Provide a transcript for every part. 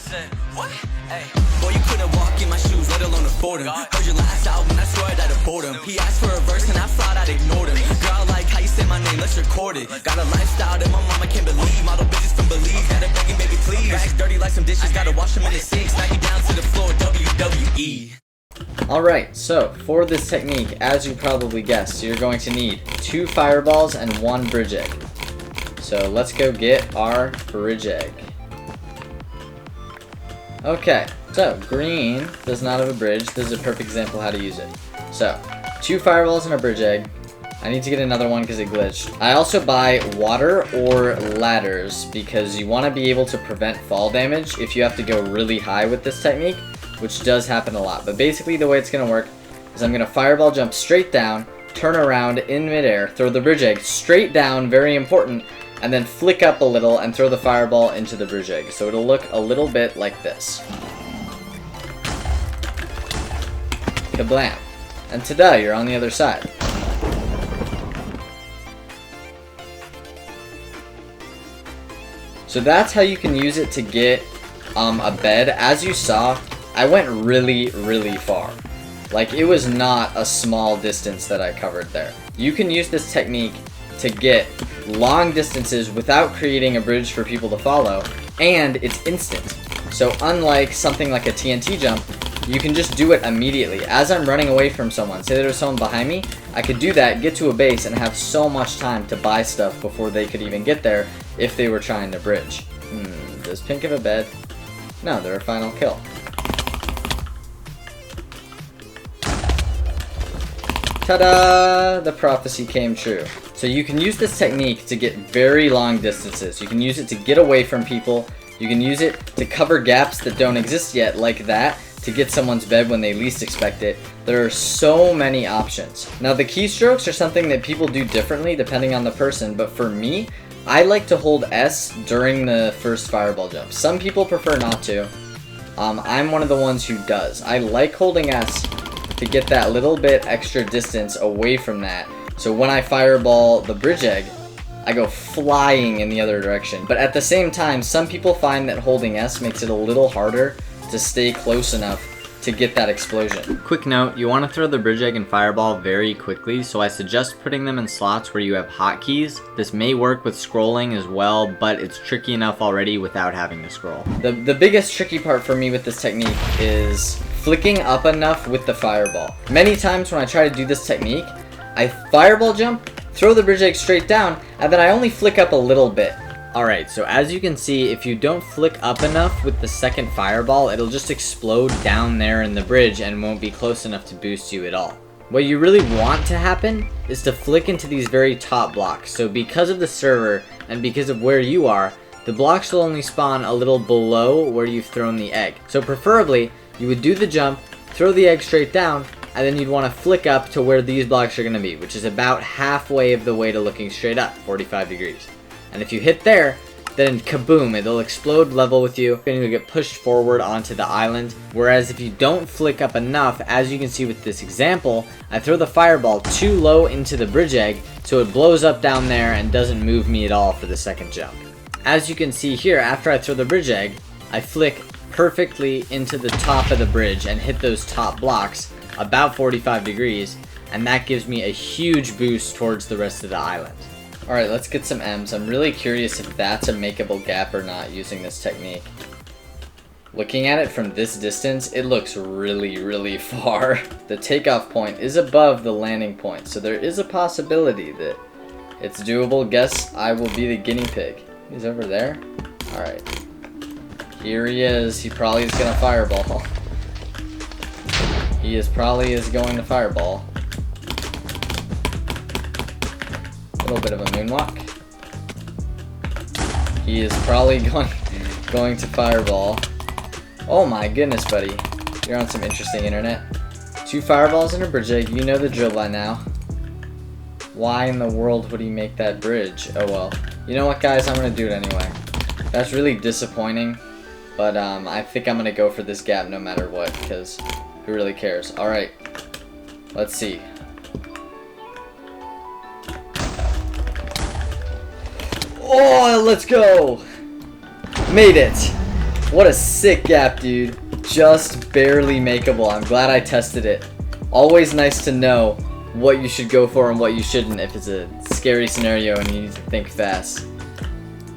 said, what? Hey, boy, you couldn't walk in my shoes, let alone afford them. Heard your last album, I swear I'd have bored him. He asked for a verse and I thought I'd ignored him. Girl, I like how you say my name, let's record it. Got a lifestyle that my mama can't believe. Model bitches from Belize, gotta begging, baby, please. Bags dirty like some dishes, gotta wash them in the sink. Smack you down to the floor, WWE. Alright, so for this technique, as you probably guessed, you're going to need 2 fireballs and 1 bridge egg. So let's go get our bridge egg. Okay, so green does not have a bridge. This is a perfect example how to use it. So 2 fireballs and a bridge egg. I need to get another one because it glitched. I also buy water or ladders because you want to be able to prevent fall damage if you have to go really high with this technique, which does happen a lot. But basically the way it's going to work is I'm going to fireball jump straight down, turn around in midair, throw the bridge egg straight down, very important, and then flick up a little and throw the fireball into the bridge egg. So it'll look a little bit like this. Kablam. And ta-da, you're on the other side. So that's how you can use it to get a bed. As you saw, I went really, really far. Like, it was not a small distance that I covered there. You can use this technique to get long distances without creating a bridge for people to follow, and it's instant. So unlike something like a TNT jump, you can just do it immediately. As I'm running away from someone, say there was someone behind me, I could do that, get to a base, and have so much time to buy stuff before they could even get there if they were trying to bridge. Does pink have a bed? No, they're a final kill. Ta-da! The prophecy came true. So you can use this technique to get very long distances. You can use it to get away from people. You can use it to cover gaps that don't exist yet, like that, to get someone's bed when they least expect it. There are so many options. Now the keystrokes are something that people do differently depending on the person, but for me, I like to hold S during the first fireball jump. Some people prefer not to. I'm one of the ones who does. I like holding S to get that little bit extra distance away from that. So when I fireball the bridge egg, I go flying in the other direction. But at the same time, some people find that holding S makes it a little harder to stay close enough to get that explosion. Quick note, you want to throw the bridge egg and fireball very quickly, so I suggest putting them in slots where you have hotkeys. This may work with scrolling as well, but it's tricky enough already without having to scroll. The biggest tricky part for me with this technique is flicking up enough with the fireball. Many times when I try to do this technique, I fireball jump, throw the bridge egg straight down, and then I only flick up a little bit. Alright, so as you can see, if you don't flick up enough with the second fireball, it'll just explode down there in the bridge and won't be close enough to boost you at all. What you really want to happen is to flick into these very top blocks. So because of the server and because of where you are, the blocks will only spawn a little below where you've thrown the egg. So preferably, you would do the jump, throw the egg straight down, and then you'd want to flick up to where these blocks are going to be, which is about halfway of the way to looking straight up, 45 degrees. And if you hit there, then kaboom, it'll explode level with you, and you'll get pushed forward onto the island. Whereas if you don't flick up enough, as you can see with this example, I throw the fireball too low into the bridge egg, so it blows up down there and doesn't move me at all for the second jump. As you can see here, after I throw the bridge egg, I flick perfectly into the top of the bridge and hit those top blocks about 45 degrees, and that gives me a huge boost towards the rest of the island. Alright, let's get some M's. I'm really curious if that's a makeable gap or not using this technique. Looking at it from this distance, it looks really, really far. The takeoff point is above the landing point, so there is a possibility that it's doable. Guess I will be the guinea pig. He's over there? Alright. Here he is. He probably is going to fireball. He probably is going to fireball. A little bit of a moonwalk. He is probably going to fireball. Oh my goodness, buddy. You're on some interesting internet. 2 fireballs and a bridge egg. You know the drill by now. Why in the world would he make that bridge? Oh well. You know what, guys? I'm going to do it anyway. That's really disappointing. But I think I'm going to go for this gap no matter what, because who really cares? Alright. Let's see. Oh, let's go! Made it! What a sick gap, dude. Just barely makeable. I'm glad I tested it. Always nice to know what you should go for and what you shouldn't if it's a scary scenario and you need to think fast.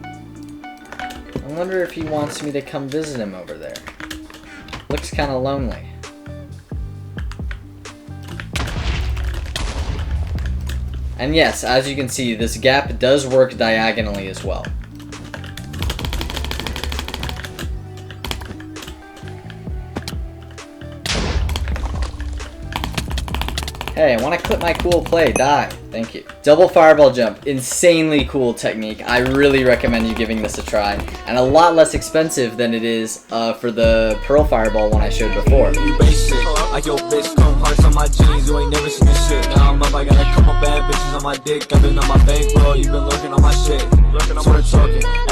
I wonder if he wants me to come visit him over there. Looks kind of lonely. And yes, as you can see, this gap does work diagonally as well. Hey, I want to clip my cool play. Die. Thank you. Double fireball jump. Insanely cool technique. I really recommend you giving this a try. And a lot less expensive than it is for the pearl fireball one I showed before. Like your bitch, come hearts on my jeans, you ain't never seen this shit. Now I'm up, I got a couple bad bitches on my dick. I've been on my bankroll, you been looking on my shit. Sort of talking.